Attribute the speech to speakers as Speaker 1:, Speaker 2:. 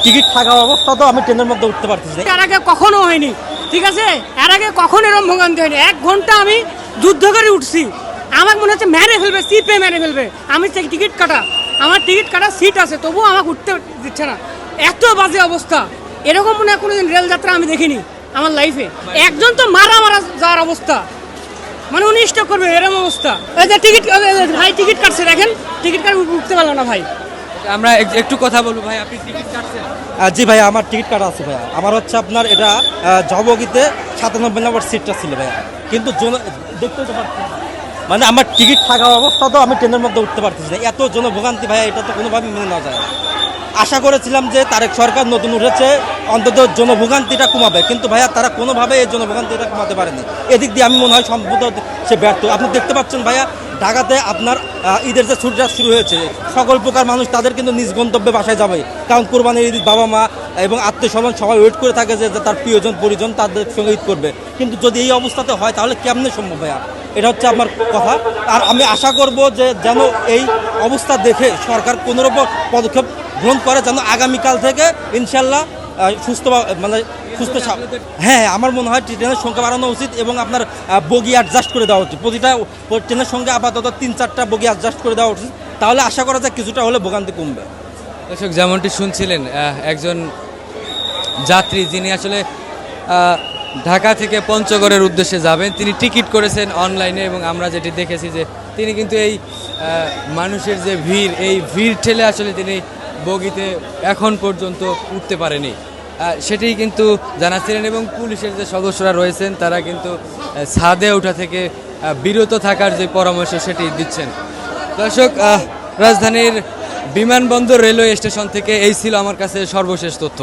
Speaker 1: Ticket থাকা অবস্থা তো আমি ট্রেনের মধ্যে উঠতে পারতেছি না।
Speaker 2: এর আগে কখনো হয়নি, ঠিক আছে, এর আগে কখনো এরকম ভোগান্তি হয়নি। 1 ঘন্টা আমি যুদ্ধ করে উঠছি, আমার মনে হচ্ছে মেরে ফেলবে, সিপে মেরে ফেলবে। আমি টিকিট কাটা, আমার টিকিট কাটা সিট আছে, তবুও আমাকে উঠতে দিচ্ছে না। এত বাজে অবস্থা, এরকম মনে হয় কোনোদিন রেলযাত্রা আমি দেখিনি আমার লাইফে। একজন তো মারা যাওয়ার অবস্থা, মানে উনি স্টক করবে এরকম অবস্থা। এই যে টিকিট ভাই টিকিট কাটছে, দেখেন টিকিট কাটে উঠতে পারলো না ভাই।
Speaker 3: আমরা একটু কথা বলবো ভাই, আপনি টিকিট কাটছেন?
Speaker 1: জি ভাইয়া, আমার টিকিট কাটা আছে ভাইয়া। আমার হচ্ছে আপনার এটা জবগিতে 97 নম্বর সিটটা ছিল ভাইয়া, কিন্তু দেখতে তো পাচ্ছি না। মানে আমার টিকিট থাকা অবস্থা তো আমি ট্রেনের মধ্যে উঠতে পারতেছি না। এত জনভোগান্তি ভাইয়া, এটা তো কোনোভাবেই মেনে নেওয়া যায় না। আশা করেছিলাম যে তারেক সরকার নতুন উঠেছে, অন্তত জনভোগান্তিটা কমাবে, কিন্তু ভাইয়া তারা কোনোভাবে এই জনভোগান্তিটা কমাতে পারেনি। এদিক দিয়ে আমি মনে হয় সম্ভবত সে ব্যর্থ। আপনি দেখতে পাচ্ছেন ভাইয়া, ঢাকাতে আপনার ঈদের যে ছুটিটা শুরু হয়েছে, সকল প্রকার মানুষ তাদের কিন্তু নিজ গন্তব্যে বাসায় যাবে, কারণ কোরবানির ঈদ বাবা মা এবং আত্মীয় স্বজন সবাই ওয়েট করে থাকে যে তার প্রিয়জন পরিজন তাদের সঙ্গে ঈদ করবে। কিন্তু যদি এই অবস্থাতে হয় তাহলে কেমনে সম্ভব ভাইয়া? এটা হচ্ছে আমার কথা। আর আমি আশা করব যে যেন এই অবস্থা দেখে সরকার কোনোরকম পদক্ষেপ গ্রহণ করে, যেন আগামীকাল থেকে ইনশাল্লাহ সুস্থ হ্যাঁ, আমার মনে হয় ট্রেনের সংখ্যা বাড়ানো উচিত এবং আপনার বগি অ্যাডজাস্ট করে দেওয়া উচিত। প্রতিটা ট্রেনের সঙ্গে আপাতত 3-4টা বগি অ্যাডজাস্ট করে দেওয়া উচিত, তাহলে আশা করা যায় কিছুটা হলে ভোগান্তি কমবে।
Speaker 3: দর্শক, যেমনটি শুনছিলেন, একজন যাত্রী যিনি আসলে ঢাকা থেকে পঞ্চগড়ের উদ্দেশ্যে যাবেন, তিনি টিকিট করেছেন অনলাইনে, এবং আমরা যেটি দেখেছি যে তিনি কিন্তু এই মানুষের যে ভিড়, এই ভিড় ঠেলে আসলে তিনি বগিতে এখন পর্যন্ত উঠতে পারেনি, সেটাই কিন্তু জানাচ্ছিলেন। এবং পুলিশের যে সদস্যরা রয়েছেন তারা কিন্তু ছাদে ওঠা থেকে বিরত থাকার যে পরামর্শ সেটি দিচ্ছেন। দর্শক, রাজধানীর বিমানবন্দর রেলওয়ে স্টেশন থেকে এই ছিল আমার কাছে সর্বশেষ তথ্য।